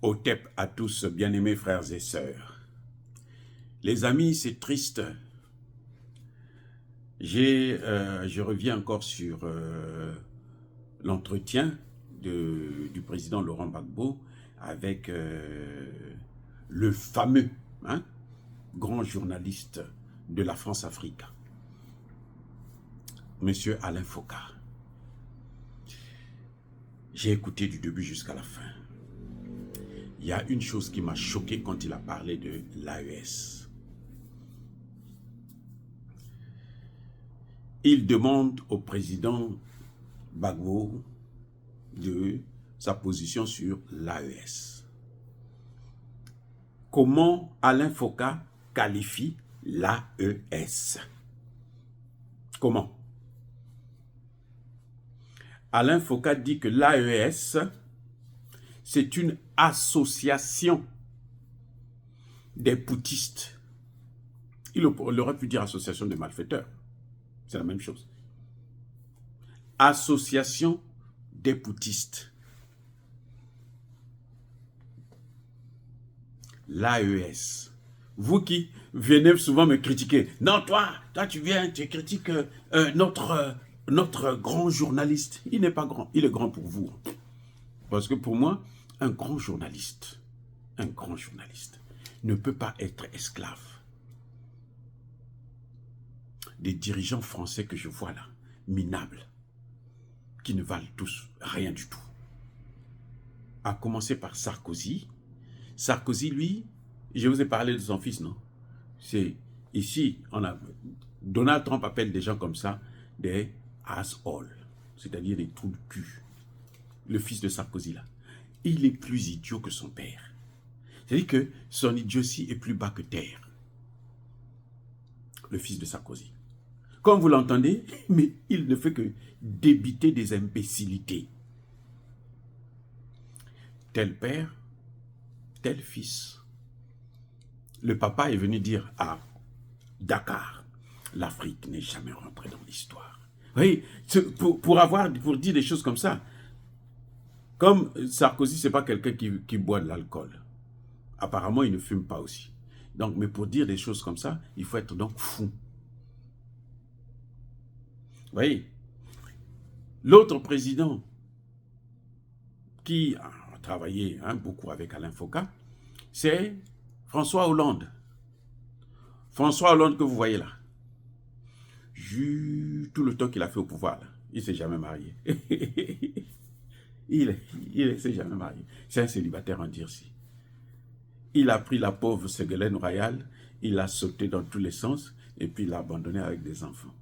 Otep à tous, bien-aimés frères et sœurs. Les amis, c'est triste. Je reviens encore sur l'entretien du président Laurent Gbagbo avec le fameux grand journaliste de la France-Afrique, Monsieur Alain Foka. J'ai écouté du début jusqu'à la fin. Il y a une chose qui m'a choqué quand il a parlé de l'AES. Il demande au président Gbagbo de sa position sur l'AES. Comment Alain Foka qualifie l'AES? Comment? Alain Foka dit que l'AES, c'est une association des putschistes. Il aurait pu dire association des malfaiteurs. C'est la même chose. Association des putschistes. L'AES. Vous qui venez souvent me critiquer. Non, toi tu viens, tu critiques notre grand journaliste. Il n'est pas grand, il est grand pour vous. Parce que pour moi, un grand journaliste ne peut pas être esclave. Des dirigeants français que je vois là, minables, qui ne valent tous rien du tout. À commencer par Sarkozy. Sarkozy, lui, je vous ai parlé de son fils, non? C'est ici, Donald Trump appelle des gens comme ça des assholes, c'est-à-dire des trous de cul. Le fils de Sarkozy, là, il est plus idiot que son père. C'est-à-dire que son idiotie est plus bas que terre. Le fils de Sarkozy. Comme vous l'entendez, mais il ne fait que débiter des imbécilités. Tel père, tel fils. Le papa est venu dire à Dakar, l'Afrique n'est jamais rentrée dans l'histoire. Oui, pour dire des choses comme ça. Comme Sarkozy, ce n'est pas quelqu'un qui boit de l'alcool. Apparemment, il ne fume pas aussi. Donc, mais pour dire des choses comme ça, il faut être donc fou. Vous voyez, l'autre président qui a travaillé beaucoup avec Alain Foka, c'est François Hollande. François Hollande que vous voyez là. Tout le temps qu'il a fait au pouvoir, là, il ne s'est jamais marié. il ne s'est jamais marié. C'est un célibataire en Dircy. Il a pris la pauvre Ségolène Royal, il l'a sauté dans tous les sens, et puis il l'a abandonné avec des enfants.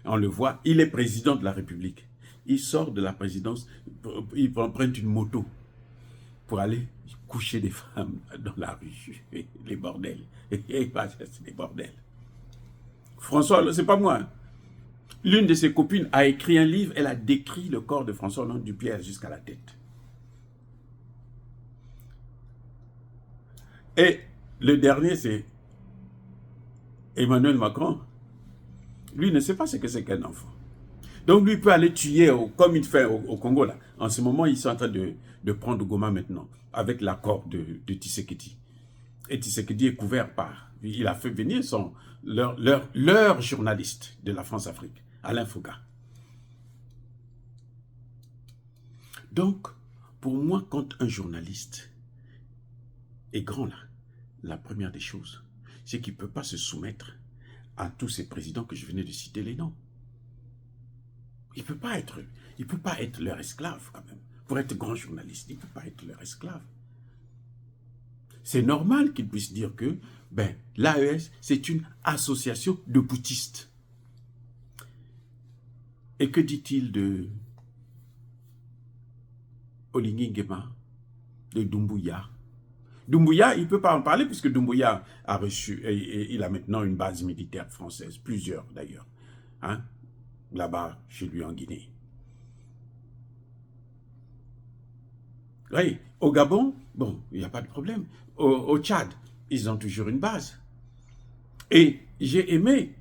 On le voit, il est président de la République. Il sort de la présidence, il emprunte une moto pour aller coucher des femmes dans la rue. Les bordels. C'est des bordels. François, c'est pas moi. L'une de ses copines a écrit un livre, elle a décrit le corps de François Hollande du pied jusqu'à la tête. Et le dernier, c'est Emmanuel Macron. Lui ne sait pas ce que c'est qu'un enfant. Donc lui peut aller tuer, comme il fait au Congo là. En ce moment, ils sont en train de prendre Goma maintenant, avec l'accord de Tshisekedi. Et Tshisekedi est couvert par... Il a fait venir leur journaliste de la France-Afrique, Alain Foka. Donc, pour moi, quand un journaliste est grand là, la première des choses, c'est qu'il ne peut pas se soumettre à tous ces présidents que je venais de citer les noms. Il ne peut pas être leur esclave quand même. Pour être grand journaliste, il ne peut pas être leur esclave. C'est normal qu'il puisse dire que l'AES, c'est une association de putschistes. Et que dit-il de Oligui Nguema, de Doumbouya? Doumbouya, il ne peut pas en parler puisque Doumbouya a reçu, et il a maintenant une base militaire française, plusieurs d'ailleurs, là-bas chez lui en Guinée. Oui, au Gabon, bon, il n'y a pas de problème. Au Tchad, ils ont toujours une base. Et j'ai aimé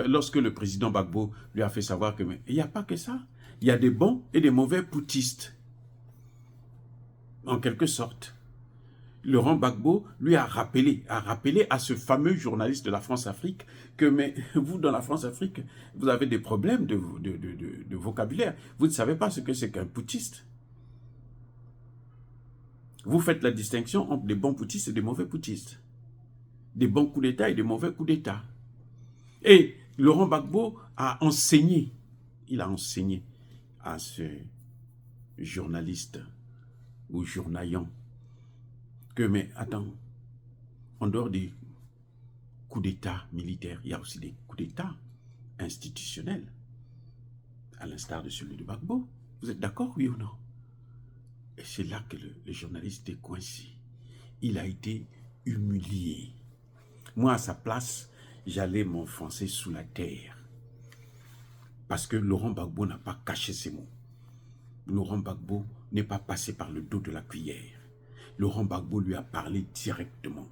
lorsque le président Gbagbo lui a fait savoir que il n'y a pas que ça. Il y a des bons et des mauvais putschistes. en quelque sorte. Laurent Gbagbo lui a rappelé à ce fameux journaliste de la France-Afrique que mais vous, dans la France-Afrique, vous avez des problèmes de vocabulaire. Vous ne savez pas ce que c'est qu'un putschiste. Vous faites la distinction entre des bons putschistes et des mauvais putschistes. Des bons coups d'État et des mauvais coups d'État. Et Laurent Gbagbo a enseigné, il a enseigné à ce journaliste ou journaillant que, mais attends, en dehors des coups d'État militaires, il y a aussi des coups d'État institutionnels, à l'instar de celui de Gbagbo. Vous êtes d'accord, oui ou non? Et c'est là que le journaliste est coincé. Il a été humilié. Moi, à sa place, j'allais m'enfoncer sous la terre. Parce que Laurent Gbagbo n'a pas caché ses mots. Laurent Gbagbo n'est pas passé par le dos de la cuillère. Laurent Gbagbo lui a parlé directement.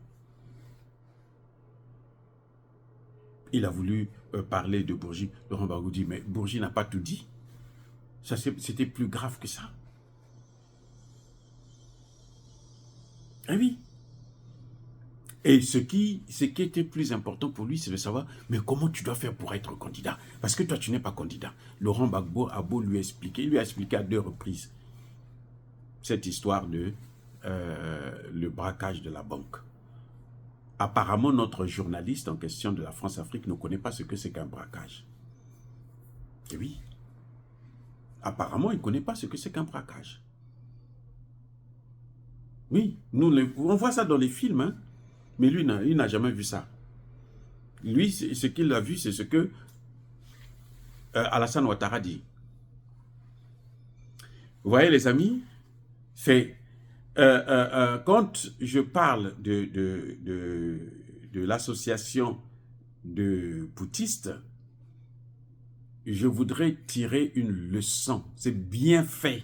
Il a voulu parler de Bourgi. Laurent Gbagbo dit, mais Bourgi n'a pas tout dit. C'était plus grave que ça. Ah oui. Et ce qui était plus important pour lui, c'est de savoir, mais comment tu dois faire pour être candidat? Parce que toi, tu n'es pas candidat. Laurent Gbagbo a beau lui expliquer, il lui a expliqué à 2 reprises cette histoire de le braquage de la banque. Apparemment, notre journaliste en question de la France-Afrique ne connaît pas ce que c'est qu'un braquage. Et oui. Apparemment, il ne connaît pas ce que c'est qu'un braquage. Oui, on voit ça dans les films, hein. Mais lui, il n'a jamais vu ça. Lui, ce qu'il a vu, c'est ce que Alassane Ouattara dit. Vous voyez, les amis, c'est quand je parle de l'association de putschistes, je voudrais tirer une leçon. C'est bien fait.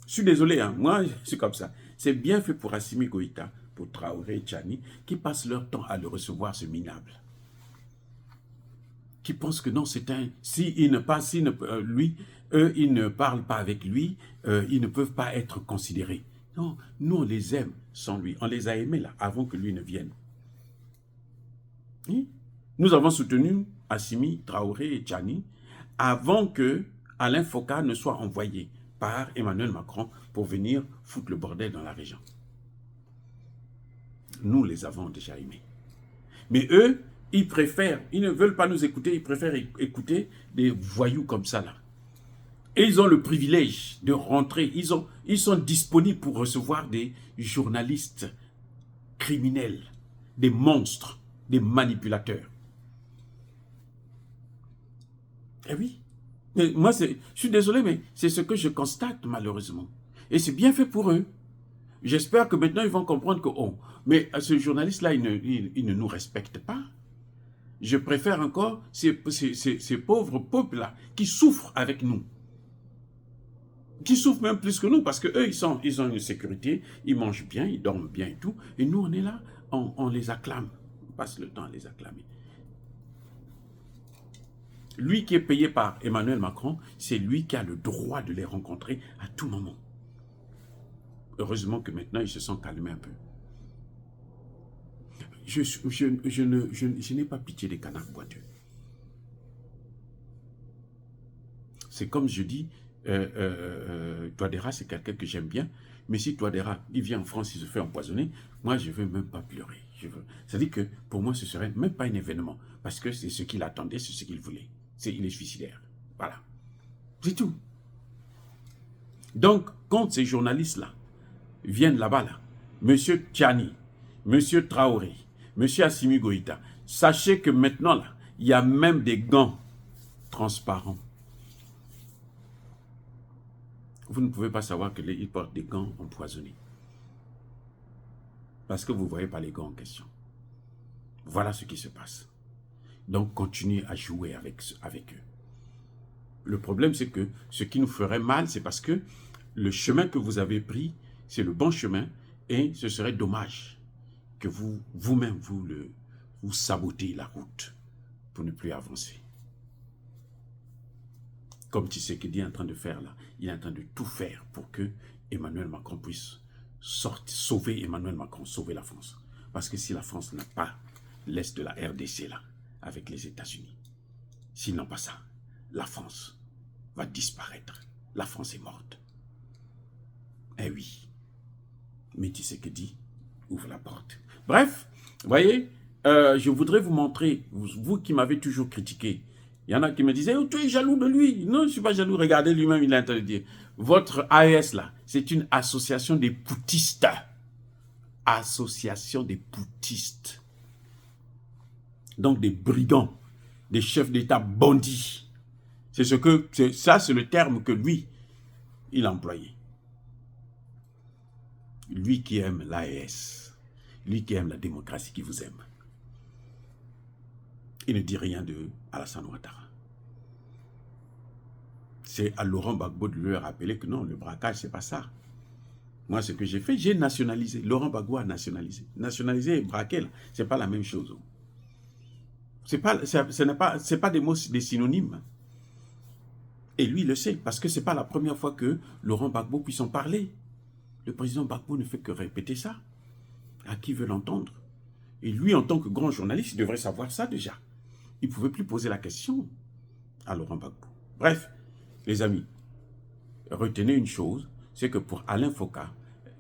Je suis désolé, hein, moi, c'est comme ça. C'est bien fait pour Assimi Goïta, pour Traoré et Tchani, qui passent leur temps à le recevoir, ce minable. Qui pensent que non, c'est un... S'il ne passe, lui, eux, ils ne parlent pas avec lui, ils ne peuvent pas être considérés. Non, nous, on les aime sans lui. On les a aimés, là, avant que lui ne vienne. Oui? Nous avons soutenu Assimi, Traoré et Tchani avant que Alain Foka ne soit envoyé par Emmanuel Macron pour venir foutre le bordel dans la région. Nous les avons déjà aimés. Mais eux, ils préfèrent, ils ne veulent pas nous écouter, ils préfèrent écouter des voyous comme ça là. Et ils ont le privilège de rentrer, ils sont disponibles pour recevoir des journalistes criminels, des monstres, des manipulateurs. Eh oui. Mais moi, je suis désolé, mais c'est ce que je constate malheureusement. Et c'est bien fait pour eux. J'espère que maintenant, ils vont comprendre que, oh, mais ce journaliste-là, il ne nous respecte pas. Je préfère encore ces pauvres peuples-là qui souffrent avec nous. Qui souffrent même plus que nous, parce qu'eux, ils ont une sécurité, ils mangent bien, ils dorment bien et tout. Et nous, on est là, on les acclame. On passe le temps à les acclamer. Lui qui est payé par Emmanuel Macron, c'est lui qui a le droit de les rencontrer à tout moment. Heureusement que maintenant, ils se sont calmés un peu. Je n'ai pas pitié des canards boiteux. C'est comme je dis, Touadéra, c'est quelqu'un que j'aime bien, mais si Touadéra, il vient en France, il se fait empoisonner, moi, je ne veux même pas pleurer. C'est-à-dire que pour moi, ce ne serait même pas un événement, parce que c'est ce qu'il attendait, c'est ce qu'il voulait. Il est suicidaire. Voilà. C'est tout. Donc, quand ces journalistes-là viennent là-bas, là, M. Tchani, M. Traoré, M. Assimi Goïta, sachez que maintenant, là, il y a même des gants transparents. Vous ne pouvez pas savoir qu'ils portent des gants empoisonnés. Parce que vous ne voyez pas les gants en question. Voilà ce qui se passe. Donc, continuez à jouer avec eux. Le problème, c'est que ce qui nous ferait mal, c'est parce que le chemin que vous avez pris, c'est le bon chemin, et ce serait dommage que vous-même, vous sabotez la route pour ne plus avancer. Comme Tshisekedi est en train de faire là, il est en train de tout faire pour que Emmanuel Macron puisse sauver Emmanuel Macron, sauver la France. Parce que si la France n'a pas l'Est de la RDC là, avec les États-Unis, s'ils n'ont pas ça, la France va disparaître. La France est morte. Eh oui. Mais tu sais que dit, ouvre la porte. Bref, vous voyez, je voudrais vous montrer, vous qui m'avez toujours critiqué, il y en a qui me disaient, oh, tu es jaloux de lui. Non, je ne suis pas jaloux. Regardez, lui-même, il a intérêt de dire. Votre AES, là, c'est une association des poutistes. Association des poutistes. Donc des brigands, des chefs d'État bandits. C'est le terme que lui, il a employé. Lui qui aime l'AES, lui qui aime la démocratie, qui vous aime. Il ne dit rien de Alassane Ouattara. C'est à Laurent Gbagbo de lui rappeler que non, le braquage, c'est pas ça. Moi, ce que j'ai fait, j'ai nationalisé. Laurent Gbagbo a nationalisé. Nationaliser et braquer, ce n'est pas la même chose. Ce n'est pas des mots, des synonymes. Et lui, il le sait, parce que ce n'est pas la première fois que Laurent Gbagbo puisse en parler. Le président Gbagbo ne fait que répéter ça. À qui veut l'entendre? Et lui, en tant que grand journaliste, il devrait savoir ça déjà. Il ne pouvait plus poser la question à Laurent Gbagbo. Bref, les amis, retenez une chose, c'est que pour Alain Foka,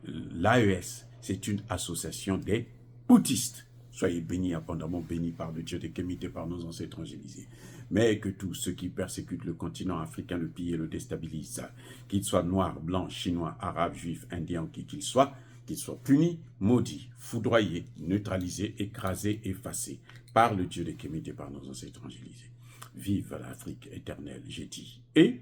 l'AES, c'est une association des poutistes. Soyez bénis, abondamment bénis par le Dieu de Kémité, par nos ancêtres angélisés. Mais que tous ceux qui persécutent le continent africain, le pillent et le déstabilisent, qu'ils soient noirs, blancs, chinois, arabes, juifs, indiens, qui qu'ils soient punis, maudits, foudroyés, neutralisés, écrasés, effacés par le Dieu de Kémité, par nos ancêtres angélisés. Vive l'Afrique éternelle, j'ai dit. Et